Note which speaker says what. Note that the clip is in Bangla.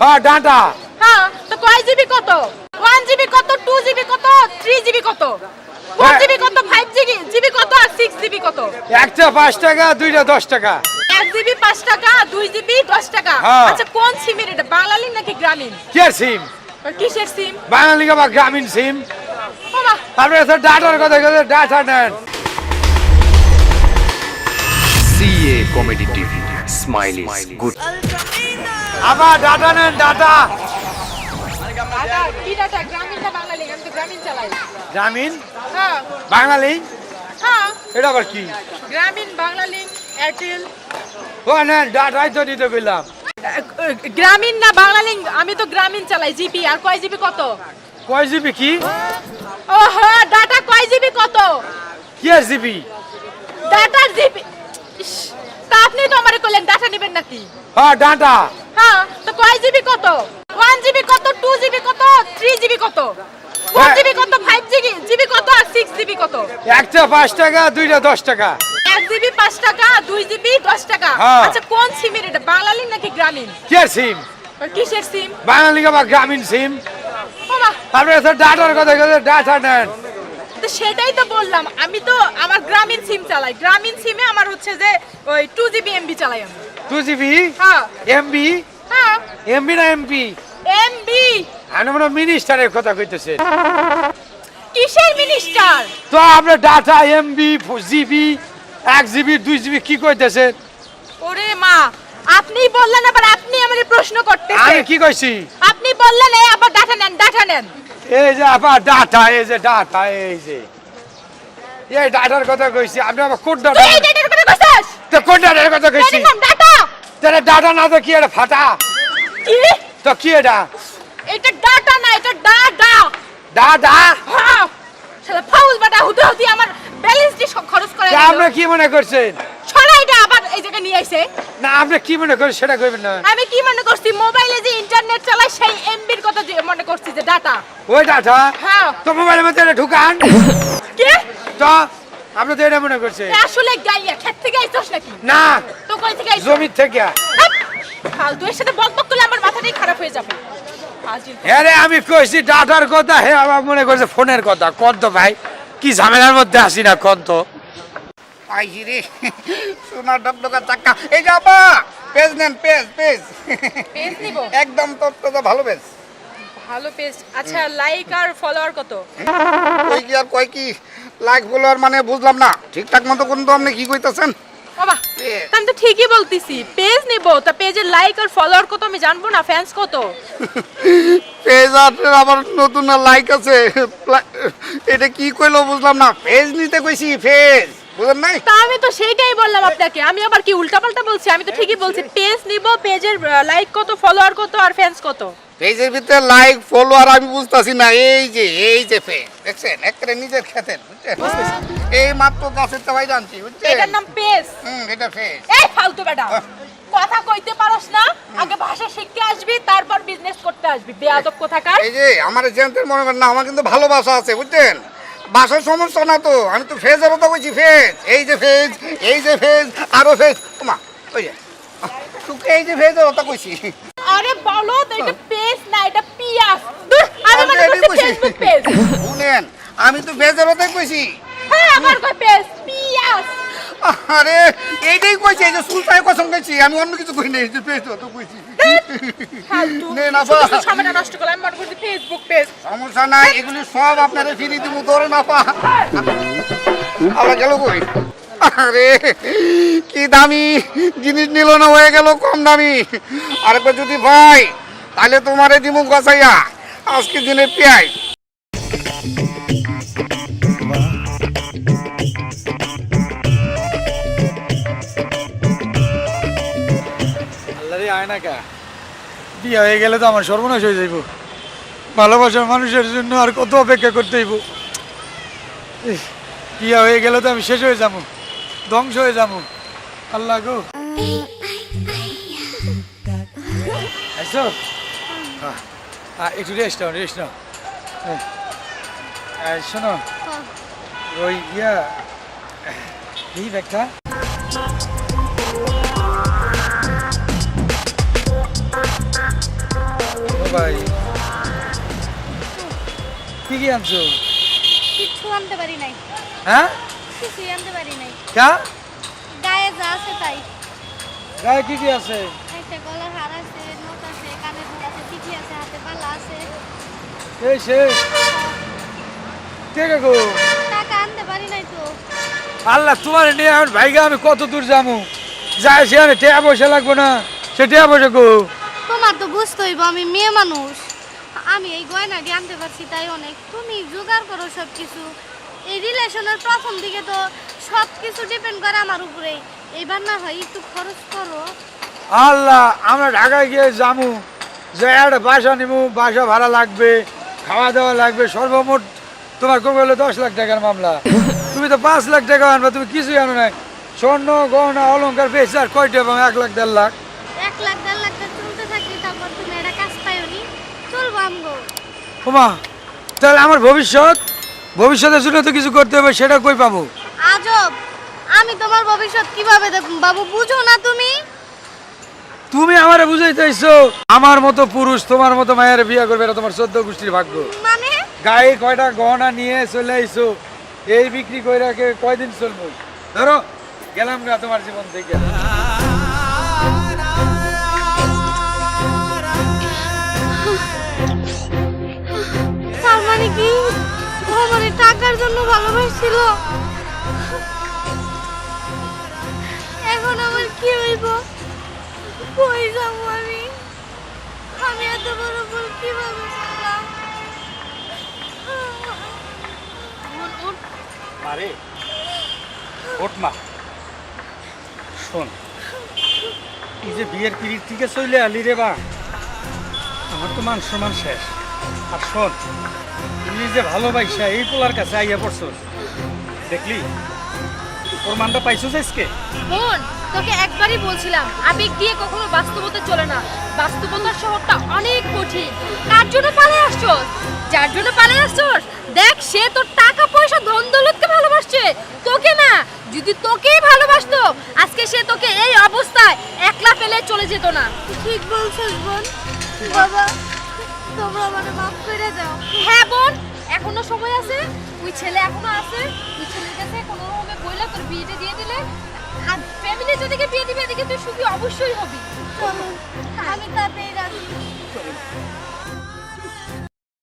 Speaker 1: হ্যাঁ ডাটা।
Speaker 2: হ্যাঁ তো কয় জিবি কত? 1 জিবি কত, 2 জিবি কত, 3 জিবি কত, 4 জিবি কত, 5 জিবি কত আর 6 জিবি কত?
Speaker 1: একটা 5 টাকা, দুইটা 10 টাকা।
Speaker 2: 1 জিবি 5 টাকা, 2 জিবি 10 টাকা।
Speaker 1: হ্যাঁ।
Speaker 2: আচ্ছা কোন সিমের এটা, বাংলালিংক নাকি গ্রামীণ?
Speaker 1: কে সিম?
Speaker 2: কিসের সিম?
Speaker 1: বাঙালি বা গ্রামীণ সিম?
Speaker 2: বাবা
Speaker 1: আপনারা তো ডাটার কথা বলে ডাটা নেন।
Speaker 3: CA Comedy TV. Smile is good.
Speaker 1: আবার ডাটা নেন ডাটা।
Speaker 2: দাদা কি ডাটা, গ্রামীণ না বাংলালিংক? আমি তো গ্রামীণ চালাই।
Speaker 1: গ্রামীণ
Speaker 2: হ্যাঁ
Speaker 1: বাঙালি
Speaker 2: হ্যাঁ,
Speaker 1: এটা আবার কি?
Speaker 2: গ্রামীণ, বাংলালিংক, এয়ারটেল।
Speaker 1: ও নেন ডাটাই তো নিতে পেলাম।
Speaker 2: গ্রামীণ না বাংলালিংক? আমি তো গ্রামীণ চালাই। জিবি আর কয় জিবি কত?
Speaker 1: কয় জিবি কি?
Speaker 2: ও হ্যাঁ, ডাটা কয় জিবি কত?
Speaker 1: কি আর জিবি?
Speaker 2: ডাটার জিবি। ইস, তা আপনি তো আমারে কইলেন ডাটা নেবেন নাকি?
Speaker 1: হ্যাঁ ডাটা।
Speaker 2: হ্যাঁ তো কয় জিবি কত? 1 জিবি কত, 2 জিবি কত, 3 জিবি কত, 4 জিবি কত, 5 জিবি কত আর 6 জিবি কত?
Speaker 1: একটা 5 টাকা, দুইটা 10 টাকা।
Speaker 2: 1 জিবি 5 টাকা, 2 জিবি 10 টাকা।
Speaker 1: হ্যাঁ।
Speaker 2: আচ্ছা কোন সিমের এটা, বাংলালিংক নাকি গ্রামীণ?
Speaker 1: কি আর সিম?
Speaker 2: কিসের সিম?
Speaker 1: বাঙালি বা গ্রামীণ সিম?
Speaker 2: বাবা
Speaker 1: আপনারা তো ডাটার কথা বলে ডাটা নেন।
Speaker 2: তো সেটাই তো বললাম, আমি তো আমার গ্রামীণ সিম চালাই। গ্রামীণ সিমে আমার হচ্ছে যে ওই 2 জিবি এমবি চালাই আমি।
Speaker 1: 2 জিবি
Speaker 2: হ্যাঁ
Speaker 1: এমবি?
Speaker 2: হ্যাঁ,
Speaker 1: এমবি না এমপি?
Speaker 2: এমবি।
Speaker 1: আমি মনে হয় মিনিস্টারের কথা কইতেছে।
Speaker 2: কিসের মিনিস্টার?
Speaker 1: তো আপনার data MB GB 1 GB 2 GB কি কইতেছে?
Speaker 2: ওরে মা, আপনি বললেন আবার আপনি আমারে প্রশ্ন করতেছেন।
Speaker 1: আমি কি কইছি?
Speaker 2: আপনি বললেন এই আবার ডাটা নেন, ডাটা নেন।
Speaker 1: এই যে আবার ডাটা, এই যে ডাটা, এই যে এই ডাটার কথা কইছি। আপনি আবার কোন ডাটা?
Speaker 2: তুই এই ডাটার কথা কইছস?
Speaker 1: তো কোন ডাটার কথা কইছি?
Speaker 2: এটার নাম ডাটা।
Speaker 1: তাহলে ডাটা না তো কি এটা ফাটা?
Speaker 2: কি?
Speaker 1: তো কি এটা?
Speaker 2: এটা ডাটা না, এটা ডাটা।
Speaker 1: ডাটা?
Speaker 2: হ্যাঁ, শালা ফাউল বাটা হুদা হুদি আমার ব্যালেন্স দি সব খরচ করে
Speaker 1: তা
Speaker 2: দিল।
Speaker 1: আপনি কি মনে করছেন?
Speaker 2: ছড়া এটা আবার এই জায়গায় নিয়ে আইছে।
Speaker 1: না আপনি কি মনে করেন সেটা কইবেন না।
Speaker 2: আমি কি মনে করছি, মোবাইলে যে ইন্টারনেট চালাই সেই এমবির কথা মনে করছি যে ডাটা।
Speaker 1: ওই ডাটা
Speaker 2: হ্যাঁ।
Speaker 1: তো মোবাইলের মধ্যে এটা ঢুকান।
Speaker 2: কি?
Speaker 1: তো আপনি তো এটা মনে করছেন?
Speaker 2: এ আসলে গাইয়া ক্ষেত থেকে আইছস নাকি?
Speaker 1: না
Speaker 2: তো কই থেকে আইছস?
Speaker 1: জমি থেকে।
Speaker 2: ফালতু এর সাথে বকবক করলে আমার মাথাটাই খারাপ হয়ে যাবে। ফাজিল।
Speaker 1: হ্যাঁ রে, আমি কইছি ডাটার কথা, হে আবার মনে করছে ফোনের কথা। কোন তো ভাই কি ঝামেলার মধ্যে আসি না কোন তো।
Speaker 4: আইছি রে সোনার ডকডকা চাক্কা। এই যে আপা পেজ নেন, পেজ পেজ
Speaker 2: পেজ নিব?
Speaker 4: একদম তো ভালো পেজ।
Speaker 2: ভালো পেজ। আচ্ছা লাইক আর ফলোয়ার কত?
Speaker 4: কই কি আর কয় কি লাইক ফলোয়ার মানে বুঝলাম না ঠিকঠাক মতো কোন তো আপনি কি কইতাছেন?
Speaker 2: বাবা আমি তো ঠিকই বলতিছি, পেজ নিব। তা পেজের লাইক আর ফলোয়ার কত আমি জানবো না? ফ্যান্স কত?
Speaker 4: পেজ আছে আবার নতুন লাইক আছে, এটা কি কইলো বুঝলাম না। পেজ নিতে কইছি, পেজ বুঝেন নাই?
Speaker 2: তা আমি তো সেইটাই বললাম আপনাকে। আমি আবার কি উল্টাপাল্টা বলছি? আমি তো ঠিকই বলছি, পেজ নিব, পেজের লাইক কত, ফলোয়ার কত আর ফ্যান্স কত?
Speaker 4: পেজের ভিতরে লাইক ফলোয়ার আমি বুঝতাছি না। এই যে পেজ দেখছেন একেবারে নিজের খেতেন বুঝছেন? এই মাত্র গাছের চাবাই জানছি বুঝছেন?
Speaker 2: এটার নাম পেজ?
Speaker 4: এটা পেজ।
Speaker 2: এই ফালতু বেটা, কথা কইতে পারোস না? আগে ভাষা শিখতে আসবি, তারপর বিজনেস করতে আসবি। বেয়াদব কোথাকার।
Speaker 4: এই যে আমার জেন্টের মনে করেন না, আমার কিন্তু ভালো ভাষা আছে বুঝছেন? ভাষার সমস্যা না তো, আমি তো ফেজের কথা কইছি। ফেজ এই যে ফেজ, এই যে ফেজ, আরো ফেজ। ওমা ওই যে তোকে এই যে ফেজের কথা কইছি।
Speaker 2: আরে বলো তো, এটা পেজ না, এটা পিয়াস। দূর, আমি মনে করছি ফেসবুক পেজ।
Speaker 4: শুনেন আমি তো ফেজের কথা কইছি।
Speaker 2: হ্যাঁ আমার কই পেজ পিয়াস।
Speaker 4: আরে এইটাই কইছি, এই যে সুলতাই কসম কইছি, আমি অন্য কিছু কই নাই। এই যে ফেজ তো কইছি।
Speaker 2: ফালতু
Speaker 4: নে না
Speaker 2: শুধু
Speaker 4: বা
Speaker 2: শুধু সময়টা নষ্ট করলাম। আমি মনে করছি ফেসবুক পেজ।
Speaker 4: সমস্যা নাই, এগুলি সব আপনারা ফিরি দিব। ধরে না পা আবার গেল কই? আরে কি দামি জিনিস নিল না, হয়ে গেল কম দামি। আরেকবার যদি ভাই তাহলে তোমারে দিব গছাইয়া আজকে দিনে পেঁয়াজ।
Speaker 1: আল্লাহ রে আয় না কা, বিয়ে হয়ে গেলে তো আমার সর্বনাশ হয়ে যাইব। ভালোবাসার মানুষের জন্য আর কত অপেক্ষা করতে হইব। বিয়ে হয়ে গেলে তো আমি শেষ হয়ে যাবো, ধ্বংস হয়ে যাবো। আল্লাহ গো আইসো, একটু রেস্ট নাও, রেস্ট নাও। শোনো ওই এই ব্যাগটা পাই। কি কি আনছো?
Speaker 5: কিচ্ছু আনতে পারি নাই,
Speaker 1: হ্যাঁ
Speaker 5: কিছুই আনতে পারি নাই।
Speaker 1: কা
Speaker 5: গায়ে যা আছে তাই।
Speaker 1: গায়ে কি কি আছে?
Speaker 5: একটা গলার হার আছে, নথ আছে, কানের দুল আছে, টিকি আছে, হাতে বালা আছে।
Speaker 1: এই শেষ কে গো?
Speaker 5: টাকা আনতে পারি নাই তো।
Speaker 1: আল্লাহ তোমার নিয়ে এখন ভাইগা আমি কত দূর যাবো, যায় সেখানে টেয়া পয়সা লাগবো না, সে টেয়া পয়সা গো।
Speaker 5: তোমার তো বুঝতে হইব আমি মেয়ে মানুষ, আমি এই গয়নাটি আনতে পারছি তাই অনেক। তুমি জোগাড় করো সব কিছু। এই রিলেশনের প্রথম দিকে তো সব কিছু ডিপেন্ড করে আমার উপরেই। এবার না হয় একটু খরচ করো।
Speaker 1: আল্লাহ আমরা ঢাকায় গিয়ে যাবো, যে একটা বাসা নিবো, বাসা ভাড়া লাগবে, খাওয়া দাওয়া লাগবে, সর্বমোট তোমার কবে হলো 10 লাখ টাকার মামলা। তুমি তো 5 লাখ টাকা আনবা, তুমি কিছুই আনো নাই। স্বর্ণ গহনা অলংকার বেশি আর কয়টা এবং 1 লাখ 1.5 লাখ।
Speaker 5: 1 লাখ 1.5 লাখ টাকা চলতে থাকলে তারপর তুমি একটা কাজ পাইওনি, চলবো আমগো।
Speaker 1: ওমা তাহলে আমার ভবিষ্যতের জন্য তো কিছু করতে হবে, সেটা কই পাবো?
Speaker 5: আজব, আমি তোমার ভবিষ্যৎ কিভাবে দেখুন বাবু, বুঝো না তুমি?
Speaker 1: তুমি আমারে বুঝাইতেছো আমার মতো পুরুষ তোমার মতো মায়ের বিয়ে করবে, এটা তোমার 14 গোষ্ঠীর ভাগ্য।
Speaker 5: মানে
Speaker 1: গায়ে কয়টা গহনা নিয়ে চলে আইছো, এই বিক্রি কইরা কে কয়দিন চলবো? ধরো গেলাম গা তোমার জীবন থেকে।
Speaker 5: তার মানে কি ও মানে টাকার জন্য ভালোবাসছিল? এখন আমার কি হইব? কই যাবো আমি? আমি এত বড় ভুল কিভাবে করলাম?
Speaker 6: মারে ওঠ মা, শোন, এই যে বিয়ের পিড়ির থেকে চলে আলি রে বা, আমার তো মান সম্মান শেষ। আর শোন, তুই যে ভালোবাসা এই পোলার কাছে আইয়া পড়ছস, দেখলি ওর মানটা পাইছস আজকে?
Speaker 2: বোন, তোকে একবারই বলছিলাম আবেগ দিয়ে কখনো বাস্তবতা চলে না। বাস্তবতার শহরটা অনেক কঠিন। কার জন্য পালিয়ে আসছস? যার জন্য পালিয়ে আসছস, দেখ সে তোর টাকা পয়সা ধন দৌলতকে ভালোবাসছে, তোকে না। যদি তোকেই ভালোবাসতো আজকে সে তোকে এই অবস্থায় একলা ফেলে চলে যেত না।
Speaker 5: ঠিক বলছিস বোন। বাবা, তোমরা আমাকে মাফ করে দাও।
Speaker 2: হ্যাঁ বোন, এখনো সময় আছে। ওই ছেলে এখনো আছে, ওই ছেলের কাছে কোনো রকমে বইলা তোর বিয়েটা দিয়ে দিলে, আর ফ্যামিলি যেদিকে বিয়ে দিবে এদিকে তুই সুখী অবশ্যই হবি।
Speaker 5: চলো, আমি তাতেই রাজি।